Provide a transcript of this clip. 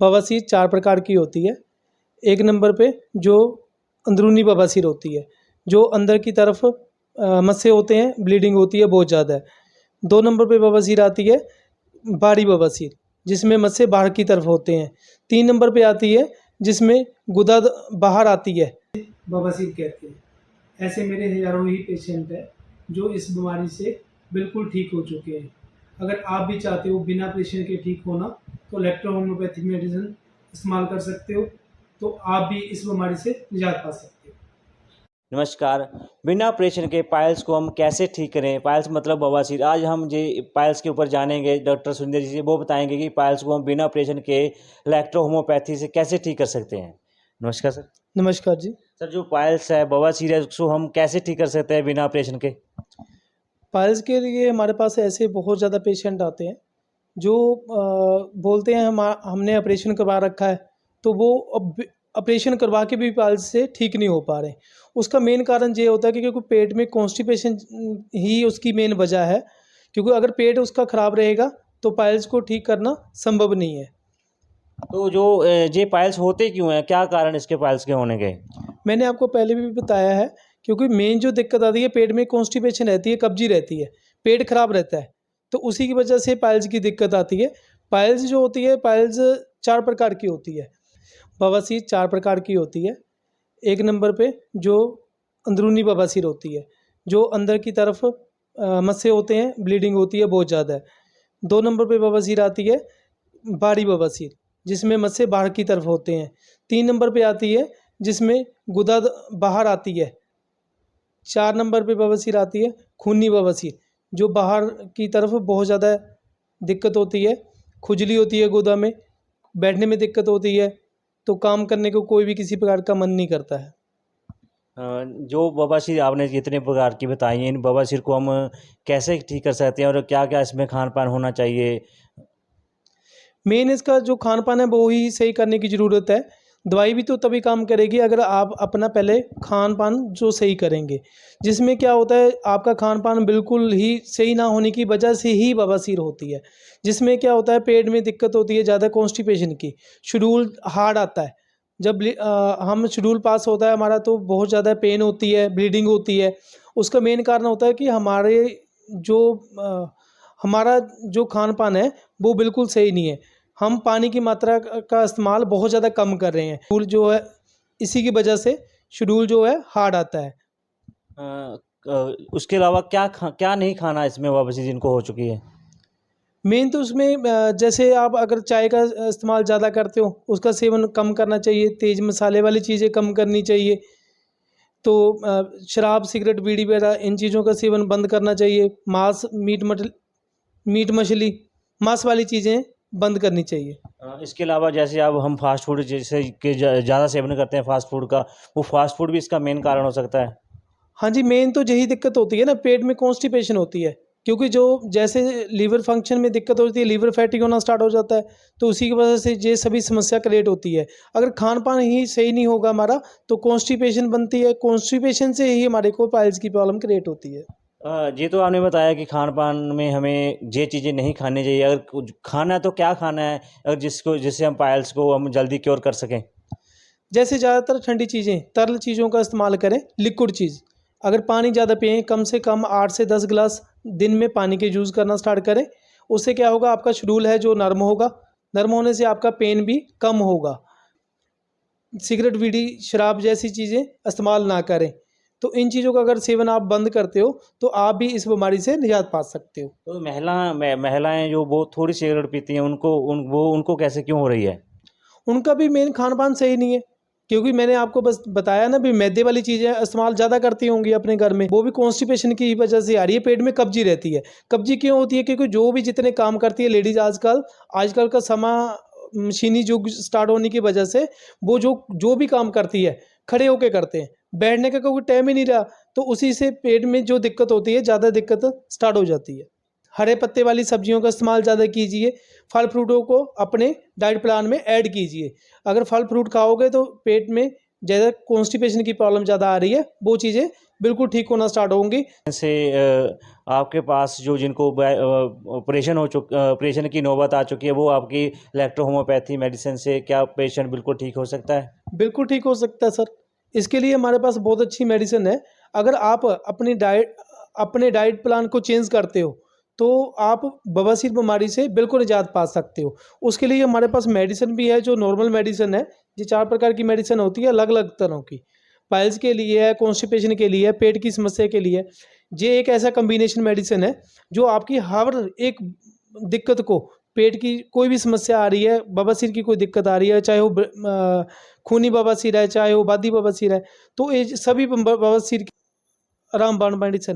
बवासीर 4 प्रकार की होती है। एक नंबर पे जो अंदरूनी बवासीर होती है, जो अंदर की तरफ मस्से होते हैं, ब्लीडिंग होती है बहुत ज़्यादा। 2 नंबर पे बवासीर आती है बाहरी बवासीर, जिसमें मस्से बाहर की तरफ होते हैं। 3 नंबर पे आती है जिसमें गुदा बाहर आती है, बवासीर कहते हैं। ऐसे मेरे हज़ारों ही पेशेंट हैं जो इस बीमारी से बिल्कुल ठीक हो चुके हैं। अगर आप भी चाहते हो बिना ऑपरेशन के ठीक होना, तो इलेक्ट्रो होम्योपैथिक मेडिसिन इस्तेमाल कर सकते हो, तो आप भी इस बीमारी से निजात पा सकते हो। नमस्कार। बिना ऑपरेशन के पाइल्स को हम कैसे ठीक करें? पाइल्स मतलब बवासीर। आज हम जे पाइल्स के ऊपर जानेंगे डॉक्टर सुंदर जी से। वो बताएंगे कि पाइल्स को हम बिना ऑपरेशन के इलेक्ट्रो होम्योपैथी से कैसे ठीक कर सकते हैं। नमस्कार सर। नमस्कार जी। सर, जो पाइल्स है, बवासीर है, उसको हम कैसे ठीक कर सकते हैं बिना ऑपरेशन के? पाइल्स के लिए हमारे पास ऐसे बहुत ज़्यादा पेशेंट आते हैं जो बोलते हैं हमने ऑपरेशन करवा रखा है, तो वो अब ऑपरेशन करवा के भी पाइल्स से ठीक नहीं हो पा रहे। उसका मेन कारण ये होता है कि क्योंकि पेट में कॉन्स्टिपेशन ही उसकी मेन वजह है, क्योंकि अगर पेट उसका ख़राब रहेगा तो पाइल्स को ठीक करना संभव नहीं है। तो जो ये पाइल्स होते क्यों हैं? क्या कारण इसके पाइल्स के होने के? मैंने आपको पहले भी बताया है, क्योंकि मेन जो दिक्कत आती है पेट में कॉन्स्टिपेशन रहती है, कब्जी रहती है, पेट खराब रहता है, तो उसी की वजह से पाइल्स की दिक्कत आती है। पाइल्स जो होती है, पाइल्स 4 प्रकार की होती है। बवासीर 4 प्रकार की होती है। एक नंबर पे जो अंदरूनी बवासीर होती है, जो अंदर की तरफ मस्से होते हैं, ब्लीडिंग होती है बहुत ज़्यादा। 2 नंबर पे बवासीर आती है बाहरी बवासीर, जिसमें मस्से बाहर की तरफ होते हैं। 3 नंबर पे आती है जिसमें गुदा बाहर आती है। 4 नंबर पे बवासीर आती है खूनी बवासीर, जो बाहर की तरफ बहुत ज़्यादा दिक्कत होती है, खुजली होती है गुदा में, बैठने में दिक्कत होती है, तो काम करने को कोई भी किसी प्रकार का मन नहीं करता है। जो बवासीर आपने जितने प्रकार की बताई हैं, इन बवासीर को हम कैसे ठीक कर सकते हैं और क्या-क्या इसमें खान-पान होना चाहिए? मेन इसका जो खान-पान है वो ही सही करने की ज़रूरत है। दवाई भी तो तभी काम करेगी अगर आप अपना पहले खान-पान जो सही करेंगे। जिसमें क्या होता है, आपका खान-पान बिल्कुल ही सही ना होने की वजह से ही बवासीर होती है। जिसमें क्या होता है, पेट में दिक्कत होती है ज़्यादा कॉन्स्टिपेशन की, शेड्यूल हार्ड आता है। जब हम शेड्यूल पास होता है हमारा तो बहुत ज़्यादा पेन होती है, ब्लीडिंग होती है। उसका मेन कारण होता है कि जो अ, हमारा जो खान-पान है वो बिल्कुल सही नहीं है। हम पानी की मात्रा का इस्तेमाल बहुत ज़्यादा कम कर रहे हैं। शेड्यूल जो है, इसी की वजह से शेड्यूल जो है हार्ड आता है। उसके अलावा क्या नहीं खाना इसमें बवासीर जिनको हो चुकी है? मेन तो उसमें जैसे आप अगर चाय का इस्तेमाल ज़्यादा करते हो, उसका सेवन कम करना चाहिए, तेज़ मसाले वाली चीज़ें कम करनी चाहिए। तो शराब, सिगरेट, बीड़ी वगैरह इन चीज़ों का सेवन बंद करना चाहिए। मीट मछली, मांस वाली चीज़ें बंद करनी चाहिए। इसके अलावा जैसे अब हम फास्ट फूड जैसे कि ज़्यादा सेवन करते हैं फास्ट फूड का, वो फास्ट फूड भी इसका मेन कारण हो सकता है? हाँ जी, मेन तो यही दिक्कत होती है ना, पेट में कॉन्स्टिपेशन होती है। क्योंकि जो जैसे लीवर फंक्शन में दिक्कत होती है, लीवर फैटी होना स्टार्ट हो जाता है, तो उसी की वजह से ये सभी समस्या क्रिएट होती है। अगर खान-पान ही सही नहीं होगा हमारा, तो कॉन्स्टिपेशन बनती है, कॉन्स्टिपेशन से ही हमारे को पाइल्स की प्रॉब्लम क्रिएट होती है। ये तो आपने बताया कि खान-पान में हमें ये चीज़ें नहीं खानी चाहिए। अगर कुछ खाना है तो क्या खाना है? जिससे हम पाइल्स को हम जल्दी क्योर कर सकें? जैसे ज़्यादातर ठंडी चीज़ें, तरल चीज़ों का इस्तेमाल करें, लिक्विड चीज़। अगर पानी ज़्यादा पिएँ, कम से कम 8 से 10 गिलास दिन में पानी के यूज़ करना स्टार्ट करें। उससे क्या होगा, आपका शेड्यूल है जो नर्म होगा, नर्म होने से आपका पेन भी कम होगा। सिगरेट, बीड़ी, शराब जैसी चीज़ें इस्तेमाल ना करें। तो इन चीज़ों का अगर सेवन आप बंद करते हो, तो आप भी इस बीमारी से निजात पा सकते हो। तो महिलाएँ जो वो थोड़ी सिगरेट पीती हैं, उनको कैसे क्यों हो रही है? उनका भी मेन खान-पान सही नहीं है, क्योंकि मैंने आपको बस बताया ना भी मैदे वाली चीज़ें इस्तेमाल ज़्यादा करती होंगी अपने घर में, वो भी कॉन्स्टिपेशन की वजह से आ रही है, पेट में कब्ज़ी रहती है। कब्ज़ी क्यों होती है? क्योंकि जो भी जितने काम करती है लेडीज़ आजकल, आजकल का मशीनी युग स्टार्ट होने की वजह से वो जो जो भी काम करती है, खड़े होके करते हैं। बैठने का कोई टाइम ही नहीं रहा, तो उसी से पेट में जो दिक्कत होती है, ज़्यादा दिक्कत स्टार्ट हो जाती है। हरे पत्ते वाली सब्जियों का इस्तेमाल ज़्यादा कीजिए, फल फ्रूटों को अपने डाइट प्लान में ऐड कीजिए। अगर फल फ्रूट खाओगे तो पेट में ज़्यादा कॉन्स्टिपेशन की प्रॉब्लम ज़्यादा आ रही है, वो चीज़ें बिल्कुल ठीक होना स्टार्ट होंगी। से आपके पास जो जिनको ऑपरेशन की नौबत आ चुकी है, वो आपकी इलेक्ट्रो होम्योपैथी मेडिसिन से क्या पेशेंट बिल्कुल ठीक हो सकता है? बिल्कुल ठीक हो सकता है सर। इसके लिए हमारे पास बहुत अच्छी मेडिसिन है। अगर आप अपने डाइट प्लान को चेंज करते हो, तो आप बवासीर बीमारी से बिल्कुल निजात पा सकते हो। उसके लिए हमारे पास मेडिसिन भी है, जो नॉर्मल मेडिसिन है। ये 4 प्रकार की मेडिसिन होती है, अलग-अलग तरह की। पाइल्स के लिए है, कॉन्स्टिपेशन के लिए है, पेट की समस्या के लिए है। ये एक ऐसा कॉम्बिनेशन मेडिसिन है, जो आपकी हर एक दिक्कत को, पेट की कोई भी समस्या आ रही है, बवासीर की कोई दिक्कत आ रही है, चाहे वो खूनी बवासीर है, चाहे वो बादी बवासीर है, तो ये सभी बवासीर की रामबाण मेडिसिन।